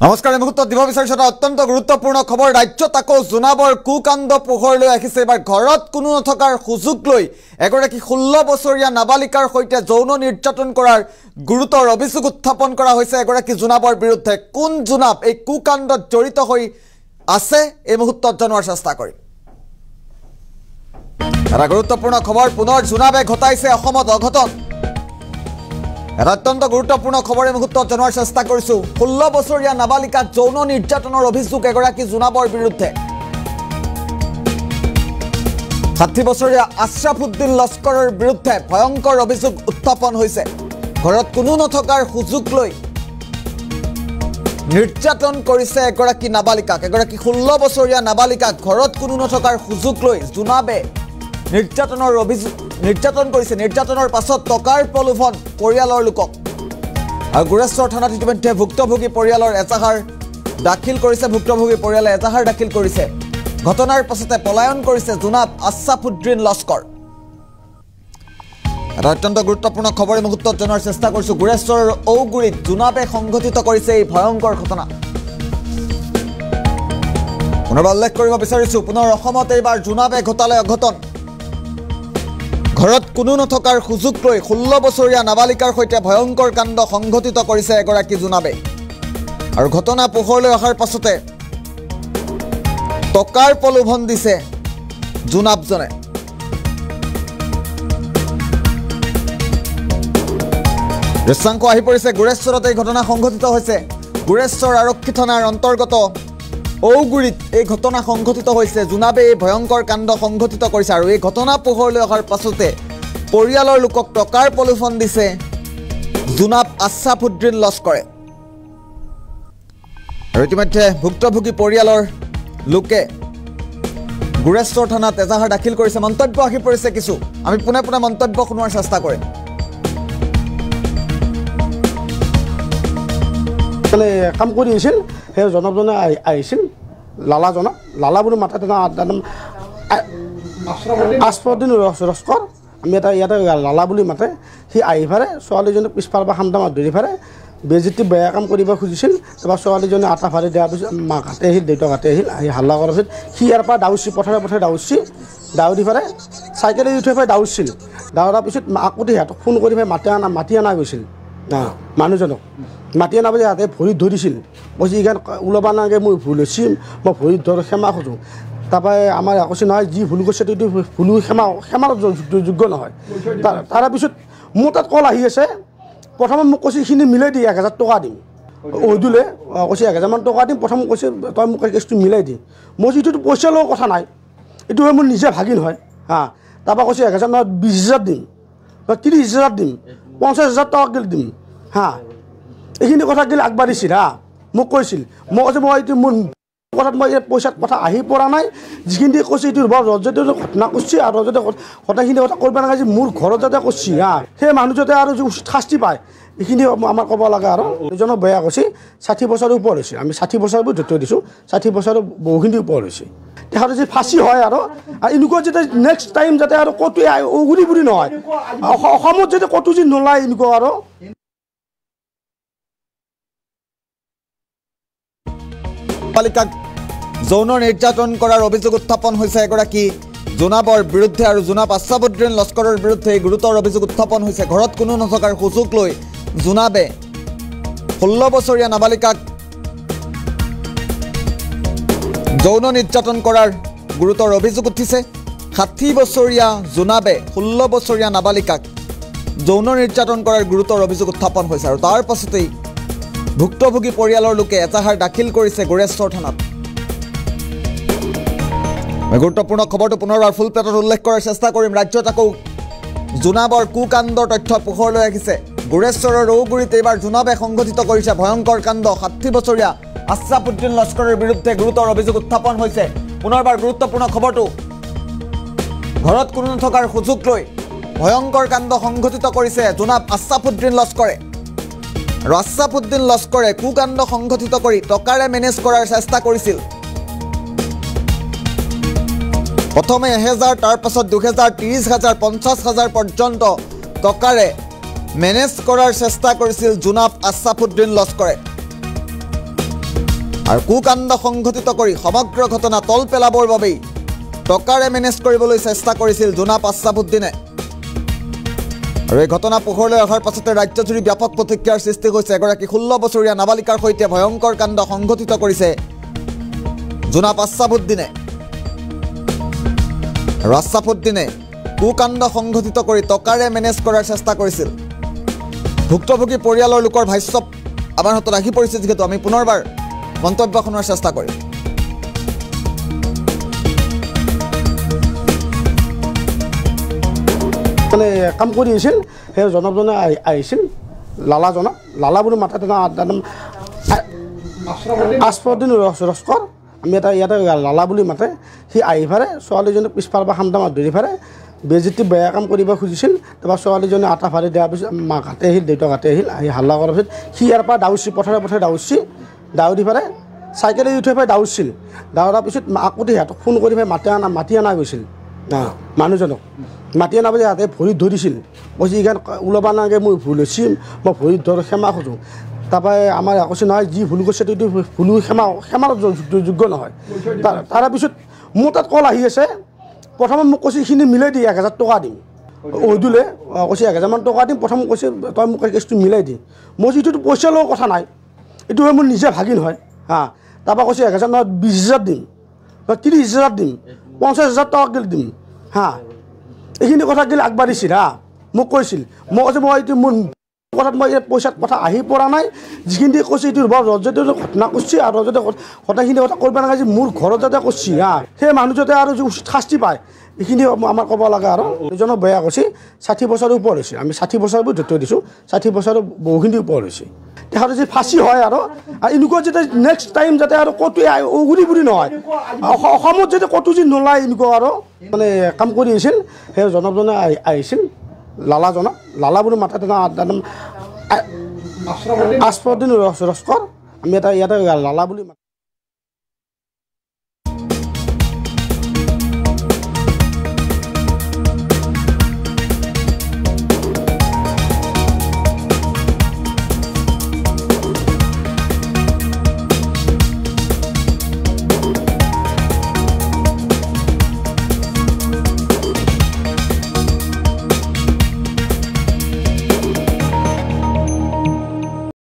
নমস্কাৰ এই মুহূৰ্তত দিব বিচাৰিছো এটা অত্যন্ত গুৰুত্বপূৰ্ণ খবৰ ৰাজ্যত আকৌ জোনাবৰ কুকাণ্ড পোহৰলৈ আহিছে এবাৰ ঘৰত কোনো নথকাৰ সুযোগ লৈ এগৰাকী 16 বছৰীয়া নাবালিকাৰ সৈতে যৌন নিৰ্যাতন কৰাৰ গুৰুতৰ অভিযোগ উত্থাপন কৰা হৈছে এগৰাকী জোনাবৰ বিৰুদ্ধে কোন জোনাব এই কুকাণ্ডত জড়িত হৈ আছে এই মুহূৰ্তত জনোৱাৰ চেষ্টা কৰিম এটা গুৰুত্বপূৰ্ণ খবৰ পুনৰ জোনাবে ঘটাইছে অসমত অঘটন এটা অত্যন্ত গুৰুত্বপূৰ্ণ খবৰ এই মুহূৰ্তত জনোৱাৰ চেষ্টা কৰিছো 16 বছৰীয়া নাবালিকাক যৌন নিৰ্যাতনৰ অভিযোগ এগৰাকী জোনাবৰ বিৰুদ্ধে 60 বছৰীয়া আশৰাফুদ্দিন লস্কৰৰ বিৰুদ্ধে ভয়ংকৰ অভিযোগ উত্থাপন হৈছে ঘৰত কোনো নথকাৰ সুযোগ লৈ নিৰ্যাতন কৰিছে এগৰাকী নাবালিকাক এগৰাকী 16 বছৰীয়া নাবালিকাক ঘৰত কোনো নথকাৰ সুযোগ লৈ জোনাবে নিৰ্যাতন কৰিছে নিৰ্যাতনৰ পাছত টকাৰ প্ৰলোভন পৰিয়ালৰ লোকক আৰু গুৰেশ্বৰ থানাত ইতিমধ্যে ভুক্তভোগী পৰিয়ালৰ এজাহাৰ দাখিল কৰিছে ভুক্তভোগী পৰিয়ালে এজাহাৰ দাখিল কৰিছে ঘটনাৰ পাছতে পলায়ন কৰিছে জোনাব আশৰাফুদ্দিন লস্কৰ এটা অত্যন্ত গুৰুত্বপূৰ্ণ খবৰ এই মুহূৰ্তত জনাৰ চেষ্টা কৰিছো গুৰেশ্বৰৰ ঔগুৰিত জোনাবে সংঘটিত কৰিছে এই ভয়ংকৰ ঘটনা পুনৰবাৰ উল্লেখ কৰিব বিচাৰিছো পুনৰ অসমত এইবাৰ জোনাবে ঘটালে অঘটন ঘৰত কোনো নথকাৰ সুযোগ লৈ 16 বছৰীয়া নাবালিকাৰ সৈতে ভয়ংকৰ কাণ্ড সংঘটিত কৰিছে এগৰাকী জোনাবে আৰু ঘটনা পোহৰলৈ অহাৰ পাছতে টকাৰ প্ৰলোভন দিছে জোনাবজনে দৃশ্যাংশ আহি পৰিছে গুৰেশ্বৰত এই ঘটনা সংঘটিত হৈছে গুৰেশ্বৰ আৰক্ষী থানাৰ অন্তৰ্গত ঔগুৰিত এই ঘটনা সংঘটিত হৈছে জোনাবে এই ভয়ংকৰ কাণ্ড সংঘটিত কৰিছে আৰু এই ঘটনা পোহৰলৈ অহাৰ পাছতে পৰিয়ালৰ লোকক টকাৰ প্ৰলোভন দিছে জোনাব আশৰাফুদ্দিন লস্কৰে আৰু ইতিমধ্যে ভুক্তভোগী পৰিয়ালৰ লোকে গুৰেশ্বৰ থানাত এজাহাৰ দাখিল কৰিছে মন্তব্য আহি পৰিছে কিছু আমি পুনে পুনে মন্তব্য শুনোৱাৰ চেষ্টা কৰিম কাম কৰি আছিল সেই জনকজনে আহিছিল লালাজনক লালা বুলি মাতে আশৰাফুদ্দিন লস্কৰ আমি এটা ইয়াতে লালা বুলি মাতে সি আহি ফালে ছোৱালীজনী পিছফালৰ পৰা খান্দা মাত ধৰি ফালে বেজিটি বেয়া কাম কৰিব খুজিছিল তাৰপৰা ছোৱালীজনী আটা ফালি দিয়াৰ পিছত মাক হাতে আহিল দেউতাক হাতে আহিল আহি হাল্লা কৰাৰ পিছত সি ইয়াৰ পৰা দাউৰিছিল পথাৰে দাউৰি ফালে চাইকেলে উঠি ফালে দাউৰিছিল দাউৰাৰ পিছত মাকতি সিহঁতক ফোন কৰি ফালে মাতি অনা গৈছিল মানুহজনক মাতি অনা পাছত সিহঁতে ভৰিত ধৰিছিল কৈছে এইখন ওলাবা নালাগে মোৰ ভুল হৈছে মই ভৰিত ধৰ ক্ষমা খোজোঁ তাৰপৰা আমাৰ কৈছে নহয় যি ভুল কৰিছে সেইটো ভুলো ক্ষমাৰ যোগ্য নহয় তাৰপিছত মোৰ তাত কল আহি আছে প্ৰথমে মোক কৈছে এইখিনি মিলাই দি 1000 টকা দিম অদুলে কৈছে 1000মান টকা দিম প্ৰথম কৈছে তই মোক কেছটো মিলাই দি মই যিটো পইচা লোৱাৰ কথা নাই এইটো মোৰ নিজে ভাগিন হয় তাৰপৰা কৈছে 1000 নহয় 20000 দিম 30000 দিম 50000 টকা দিম এইখিনি কথা গেলে আগবাঢ়িছিল মোক কৈছিল মই কৈছোঁ মই এইটো মোৰ কথাত মই পইচাৰ কথা আহি পৰা নাই যিখিনি কৈছে এইটো ৰজতে ঘটনা কৰিছে আৰু ৰজতে ঘটনাখিনি কথা কৰিব নালাগে মোৰ ঘৰত যাতে কৰিছে সেই মানুহ যাতে আৰু শাস্তি পায় এইখিনি আমাৰ ক'ব লাগে আৰু এজনক বেয়া কৈছে 60 বছৰৰ ওপৰ হৈছে আমি 60 বছৰ বুলি ধৰি দিছোঁ 60 বছৰৰ বহুখিনি ওপৰ হৈছে তেখেতৰ যে ফাঁচি হয় আৰু এনেকুৱা যাতে নেক্সট টাইম যাতে আৰু ক'তো উগুৰি বুৰি নহয় অসমত যাতে ক'তো যে নোলায় এনেকুৱা আৰু নাবালিকাক যৌন নিৰ্যাতন কৰাৰ অভিযোগ উত্থাপন হৈছে এগৰাকী জোনাবৰ বিৰুদ্ধে আৰু জোনাব আশৰাফুদ্দিন লস্কৰৰ বিৰুদ্ধে গুৰুতৰ অভিযোগ উত্থাপন হৈছে ঘৰত কোনো নথকাৰ সুযোগ লৈ জোনাবে 16 বছৰীয়া নাবালিকাক যৌন নিৰ্যাতন কৰাৰ গুৰুতৰ অভিযোগ উঠিছে 60 বছৰীয়া জোনাবে 16 বছৰীয়া নাবালিকাক যৌন নিৰ্যাতন কৰাৰ গুৰুতৰ অভিযোগ উত্থাপন হৈছে আৰু তাৰ পাছতেই ভুক্তভোগী পৰিয়ালৰ লোকে এজাহাৰ দাখিল কৰিছে গুৰেশ্বৰ থানাত গুৰুত্বপূৰ্ণ খবৰটো পুনৰবাৰ ফুল প্লেটত উল্লেখ কৰাৰ চেষ্টা কৰিম ৰাজ্যত আকৌ জোনাবৰ কুকাণ্ডৰ তথ্য পোহৰলৈ আহিছে গুৰেশ্বৰৰ ঔগুৰিত এইবাৰ জোনাবে সংঘটিত কৰিছে ভয়ংকৰ কাণ্ড 60 বছৰীয়া আশৰাফুদ্দিন লস্কৰৰ বিৰুদ্ধে গুৰুতৰ অভিযোগ উত্থাপন হৈছে পুনৰবাৰ গুৰুত্বপূৰ্ণ খবৰটো ঘৰত কোনো নথকাৰ সুযোগ লৈ ভয়ংকৰ কাণ্ড সংঘটিত কৰিছে জোনাব আশৰাফুদ্দিন লস্কৰে আৰু আশৰাফুদ্দিন লস্কৰে কুকাণ্ড সংঘটিত কৰি টকাৰে মেনেজ কৰাৰ চেষ্টা কৰিছিল প্ৰথমে 1000 তাৰ পাছত 2000 30000 50000 পৰ্যন্ত টকাৰে মেনেজ কৰাৰ চেষ্টা কৰিছিল জোনাব আশৰাফুদ্দিন লস্কৰে আৰু কুকাণ্ড সংঘটিত কৰি সমগ্ৰ ঘটনা তল পেলাবৰ বাবেই টকাৰে মেনেজ কৰিবলৈ চেষ্টা কৰিছিল জোনাব আশ্ৰাফুদ্দিনে। আৰু এই ঘটনা পোহৰলৈ অহাৰ পাছতে ৰাজ্যজুৰি ব্যাপক প্ৰতিক্ৰিয়াৰ সৃষ্টি হৈছে। এগৰাকী 16 বছৰীয়া নাবালিকাৰ সৈতে ভয়ংকৰ কাণ্ড সংঘটিত কৰিছে জোনাব আশ্ৰাফুদ্দিনে। আৰু আশ্ৰাফুদ্দিনে কুকাণ্ড সংঘটিত কৰি টকাৰে মেনেজ কৰাৰ চেষ্টা কৰিছিল। ভুক্তভোগী পৰিয়ালৰ লোকৰ ভাষ্য আমাৰ হাতত আহি পৰিছে, যিহেতু আমি পুনৰবাৰ মন্তব্য শুনাৰ চেষ্টা কৰিম। মানে কাম কৰি আছিল, সেই জনাবজনে আহিছিল লালা জনাব, লালা বুলি মাতে আশ্ৰাফুদ্দিন লস্কৰ। আমি এটা ইয়াতে লালা বুলি মাতে। সি আহি ফালে ছোৱালীজনী পিছফালৰ পৰা খান্দা মাত ধৰি ফালে বেজিটি বেয়া কাম কৰিব খুজিছিল। তাৰপৰা ছোৱালীজনী আটা ফাৰি দিয়াৰ পিছত মাক হাতে আহিল, দেউতাক হাতে আহিল, আহি হাল্লা কৰাৰ পিছত সি ইয়াৰ পৰা দাউৰিছিল, পথাৰে দাউৰি ফালে চাইকেলে উঠি ফালে দাউৰিছিল। দাউৰাৰ পিছত মাকতি সিহঁতক ফোন কৰি ফালে মাতি অনা গৈছিল। মানুহজনক মাতি অনা পিছত সিহঁতে ভৰিত ধৰিছিল, কৈছে এইখন ওলাব নালাগে, মোৰ ভুল হৈছে, মই ভৰিত ধৰ ক্ষমা খোজোঁ। তাৰপৰা আমাৰ কৈছে নহয়, যি ভুল কৰিছে সেইটো ভুলো ক্ষমাৰ যোগ্য নহয়। তাৰপিছত মোৰ তাত কল আহি আছে। প্ৰথমে মোক কৈছে এইখিনি মিলাই দি 1000 টকা দিম। অহিদুলে কৈছে 1000মান টকা দিম। প্ৰথম কৈছে তই মোক কেছটো মিলাই দি। মই যিটো পইচা লোৱাৰ কথা নাই, এইটো মোৰ নিজে ভাগিন হয়। তাৰপৰা কৈছে 1000 নহয় 20,000 দিম, 30,000 দিম, 50,000 টকা দিম। এইখিনি কথা গেলি আগবাঢ়িছিল। মোক কৈছিল, মই কৈছোঁ মই এইটো মোৰ কথাত মই পইচাৰ কথা আহি পৰা নাই। যিখিনি কৈছে এইটো ৰজতে ঘটনা কৰিছে, আৰু ৰজতে ঘটনাখিনি কথা কৰিব নালাগে, মোৰ ঘৰত যাতে কৰিছে সেই মানুহ যাতে আৰু উচিত শাস্তি পায়, এইখিনি আমাৰ ক'ব লাগে। আৰু এজনক বেয়া কৈছে 60 বছৰৰ ওপৰ হৈছে। আমি 60 বছৰ বুলি ধৰি দিছোঁ, 60 বছৰৰ বহুখিনি ওপৰ হৈছে। তেখেতৰ যদি ফাঁচি হয় আৰু এনেকুৱা যাতে নেক্সট টাইম যাতে আৰু ক'তো উগুৰি বুৰি নহয়, অসমত যাতে ক'তো যদি নোলায় এনেকুৱা আৰু মানে কাম কৰি আছিল। সেই জনাবজনে আহিছিল লালা জনাব, লালা বুলি মাতে আশ্ৰাফুদ্দিন লস্কৰ। আমি এটা ইয়াতে লালা বুলি